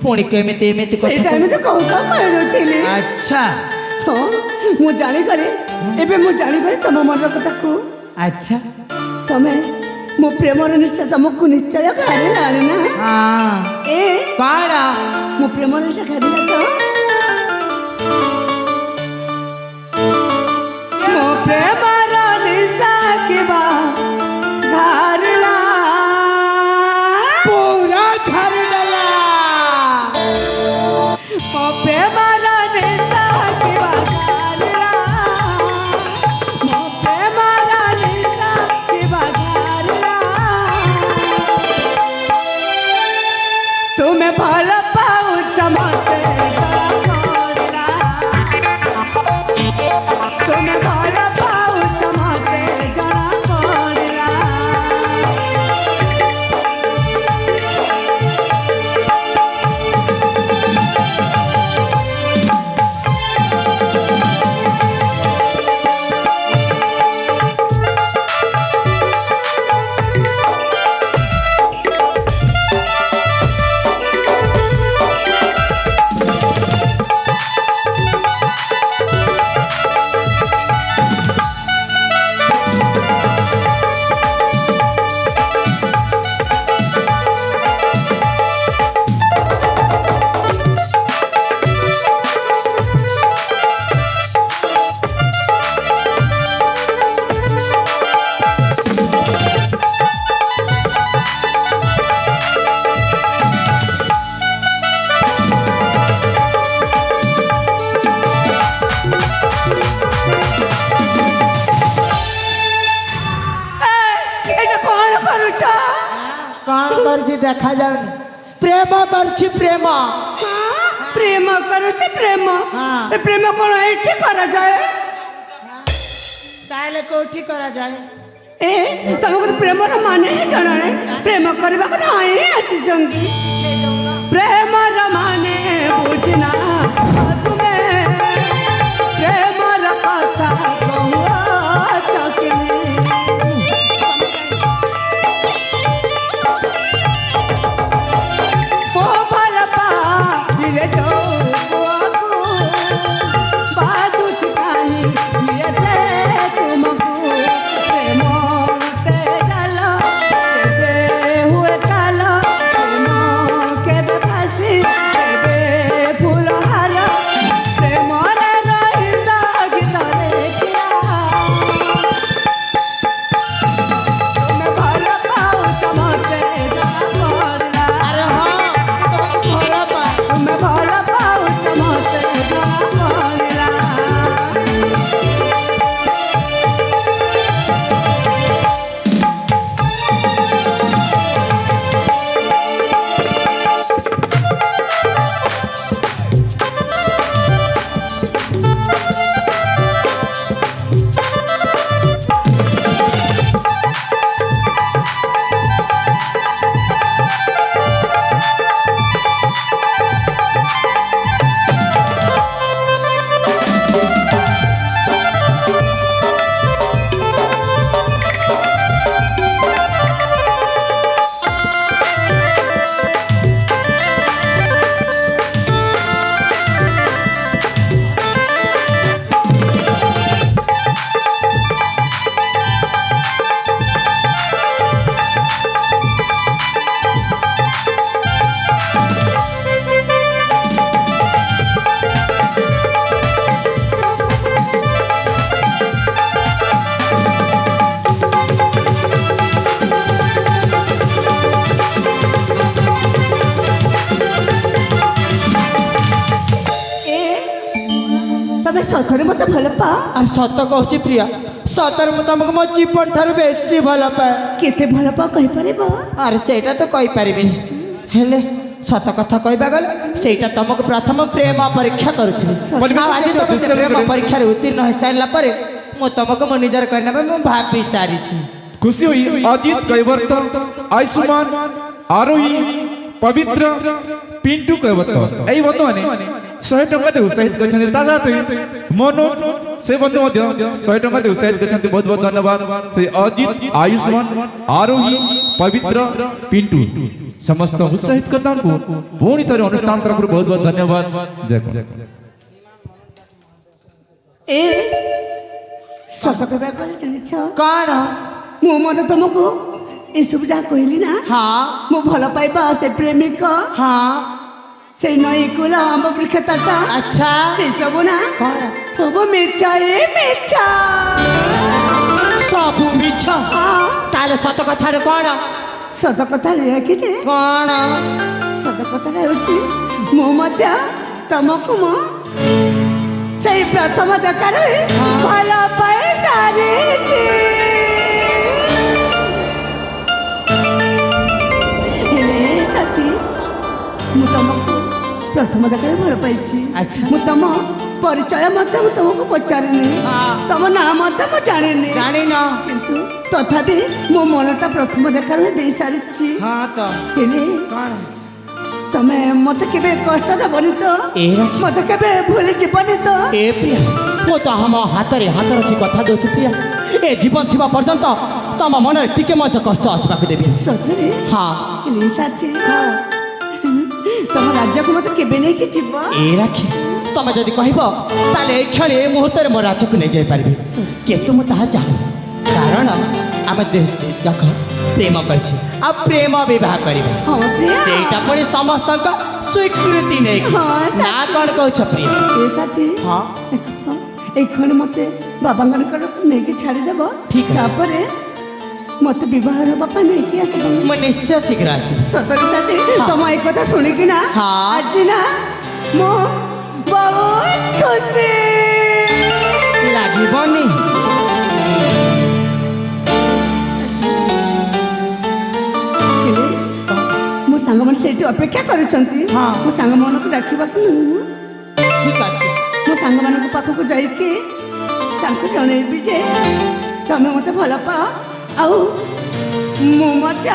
ପୁଣି କେମିତି ଏମିତି କଥା ସେଇଟା ଏମିତି କହୁ କହିଦେଉଥିଲି। ଆଚ୍ଛା ହଁ ମୁଁ ଜାଣିଗଲି, ଏବେ ମୁଁ ଜାଣିଗଲି ତମ ମନର କଥାକୁ। ଆଚ୍ଛା ତମେ ମୋ ପ୍ରେମର ନିଶ୍ଚୟ ତମକୁ ନିଶ୍ଚୟ ଖାରିଲାଣି ନା? ହଁ ଏ କଣ? ମୋ ପ୍ରେମର ନିଶ୍ଚୟ ଖାରିଲା ତ? ମୋ ପ୍ରେମର ନିଶା କିବା ଘାରିଲା, ପୁରା ଘର ଦେଲା। ମୋ ପ୍ରେମର ନିଶା କିବା ଘାରିଲା, ମୋ ପ୍ରେମର ନିଶା କିବା ଘାରିଲା। ତୁମେ ଭଲ ପାଉଛ ମତେ ଜଣାପଡ଼ିଲା, ତୁମେ ଭଲ ପାଉଛ ମତେ ଜଣାପଡ଼ିଲା। କରୁଛି ଦେଖାଯାଉନି ପ୍ରେମ କରୁଛି ପ୍ରେମ ପ୍ରେମ କରୁଛି ପ୍ରେମ ହଁ। ଏ ପ୍ରେମ କ'ଣ ଏଠି କରାଯାଏ? ତାହେଲେ କୋଉଠି କରାଯାଏ? ଏ ତମକୁ ପ୍ରେମର ମାନେ ହିଁ ଜଣା ନାହିଁ ପ୍ରେମ କରିବାକୁ ନାହିଁ ଆସିଛନ୍ତି ପ୍ରେମର ମାନେ ବୁଝିନା ତୁମେ ପ୍ରେମର କଥା କହୁଛ କି ମୋ ଭଲ ପାଇଲେ ଯୋଉ ପୁଅକୁ ବାଜୁଛି କାହିଁ ଇଏ ତୁମକୁ ପ୍ରେମ ସେ ଜାଲ କେବେ ହୁଏ କାଲ ପ୍ରେମ କେବେ ଫାଶୀ କେବେ ଫୁଲ ହାର ପ୍ରେମରେ ରହିଲା ଗୀତରେ ତୁମେ ଭଲ ପାଉଛ ମତେ ଜଣାପଡ଼ିଲା ଆରେ ହଁ ଭଲ ପା ତୁମେ ଭଲ ପାଉଛ ମତେ ଜଣାପଡ଼ିଲା ତମେ ସତରେ ମତେ ଭଲ ପାଅ আর সত কହୁଛି প্রিয়া সতরে ମୁଁ ତମକୁ ମୋ ଜୀବନ ଠାରୁ ବେଶୀ ଭଲ ପାଏ କେତେ ଭଲ ପାଅ କହିପାରିବ ଆରେ ସେଇଟା ତ କହିପାରିବିନି ହେଲେ ସତ କଥା କହିବା ଗଲେ ସେଇଟା ତମକୁ ପ୍ରଥମ ପ୍ରେମ ପରୀକ୍ଷା କରୁଥିଲି ଆଉ ଆଜି ତମେ ସେ ପ୍ରେମ ପରୀକ୍ଷାରେ ଉତ୍ତୀର୍ଣ୍ଣ ହେଇସାରିଲା ପରେ ମୁଁ ତମକୁ ମୋ ନିଜର କରିନେବା ମୁଁ ଭାବି ସାରିଛି खुशी हुई अजित कैवर्त आयुष्मान आरोही पवित्र पिंटू कैवर्त यही बंधु मैंने 100 टंका दे उत्साहित करछन्ति ता साथ मनोज से बंधु मध्य 100 टंका दे उत्साहित करछन्ति बहुत बहुत धन्यवाद से अजित आयुष्मान आरोही पवित्र पिंटू समस्त उत्साहित करता को पुणी थरे अनुष्ठान तरफ बहुत बहुत धन्यवाद जय ଏ ସତ କହିବା କହିଲେ ଜାଣିଛ କ'ଣ ମୁଁ ମତେ ତମକୁ ଏସବୁ ଯାହା କହିଲି ନା ହଁ ମୁଁ ଭଲ ପାଇବା ସେ ପ୍ରେମିକ ହଁ ସେଇ ନଈ କୂଳ ଆମ୍ବ ବୃକ୍ଷ ତଟ ଆଚ୍ଛା ସେ ସବୁ ନା କ'ଣ ସବୁ ମିଛ ଏ ମିଛ ସବୁ ମିଛ ହଁ ତାହେଲେ ସତ କଥାରେ କ'ଣ ସତ କଥା ଲେଖିଛି କ'ଣ ସତ କଥାଟା ହେଉଛି ମୁଁ ମଧ୍ୟ ତମକୁ ମୁଁ ସେଇ ପ୍ରଥମ ଦେଖାରେ ଭଲ ପାଇ ସାରିଛି ହେଲେ ସାଥୀ ମୁଁ ତମକୁ ପ୍ରଥମ ଦେଖାରେ ଭଲ ପାଇଛି ଆଚ୍ଛା। ମୁଁ ତମ ପରିଚୟ ମଧ୍ୟ ମୁଁ ତମକୁ ପଚାରିନି ହଁ। ତମ ନାଁ ମଧ୍ୟ ମୁଁ ଜାଣିନି ଜାଣିନ କିନ୍ତୁ ତଥାପି ମୋ ମନଟା ପ୍ରଥମ ଦେଖାରୁ ଦେଇ ସାରିଛି ହଁ ତ ହେଲେ କ'ଣ ତମେ ମତେ କେବେ କଷ୍ଟ ଦେବନି ତ ଏରା ମତେ କେବେ ଭୁଲି ଯିବନି ତ ଏ ପ୍ରିୟା ମୁଁ ତ ଆମ ହାତରେ ହାତ ରଖି କଥା ଦେଉଛି ପ୍ରିୟା ଏ ଜୀବନ ଥିବା ପର୍ଯ୍ୟନ୍ତ ତମ ମନରେ ଟିକେ ମଧ୍ୟ କଷ୍ଟ ଆସିବାକୁ ଦେବି ସତରେ ହଁ ହେଲେ ସାଥୀ ତମ ରାଜ୍ୟକୁ ମତେ କେବେ ନେଇକି ଯିବ ଏ ରାକ୍ଷୀ ତମେ ଯଦି କହିବ ତାହେଲେ ଏଇ କ୍ଷଣି ଏ ମୁହୂର୍ତ୍ତରେ ମୋ ରାଜ୍ୟକୁ ନେଇଯାଇପାରିବି କିନ୍ତୁ ମୁଁ ତାହା ଚାହୁଁନି କାରଣ ଆମେ ଯାକ ପ୍ରେମ କରିଛି ଆଉ ପ୍ରେମ ବିବାହ କରିବା ହଁ ପ୍ରିୟା ସେଇଟା ପୁଣି ସମସ୍ତଙ୍କ ସ୍ୱୀକୃତି ନେଇକି ହଁ, ନା କ'ଣ କହୁଛ ପ୍ରିୟା ଏ ସାଥୀ ହଁ ଏଇ କ୍ଷଣି ମତେ ବାବାଙ୍କର ନେଇକି ଛାଡ଼ିଦେବ ଠିକ୍ ଅଛି। ତାପରେ ମତେ ବିବାହ ହେବା ପାଇଁ ନେଇକି ଆସିବ ମୁଁ ନିଶ୍ଚୟ ଶୀଘ୍ର ଆସିବି ସତରେ ସାଥୀ ତମ ଏ କଥା ଶୁଣିକି ନା ହଁ। ଆଜି ନା ମୁଁ ବହୁତ ଖୁସି ଲାଗିବନି ହେଲେ ସାଙ୍ଗମାନେ ସେଇଠି ଅପେକ୍ଷା କରୁଛନ୍ତି ହଁ। ମୋ ସାଙ୍ଗମାନଙ୍କୁ ଡାକିବାକୁ ଠିକ୍ ଅଛି ମୋ ସାଙ୍ଗମାନଙ୍କ ପାଖକୁ ଯାଇକି ତାଙ୍କୁ ଜଣେଇବି ଯେ ତମେ ମୋତେ ଭଲ ପାଅ ଆଉ ମୁଁ ମଧ୍ୟ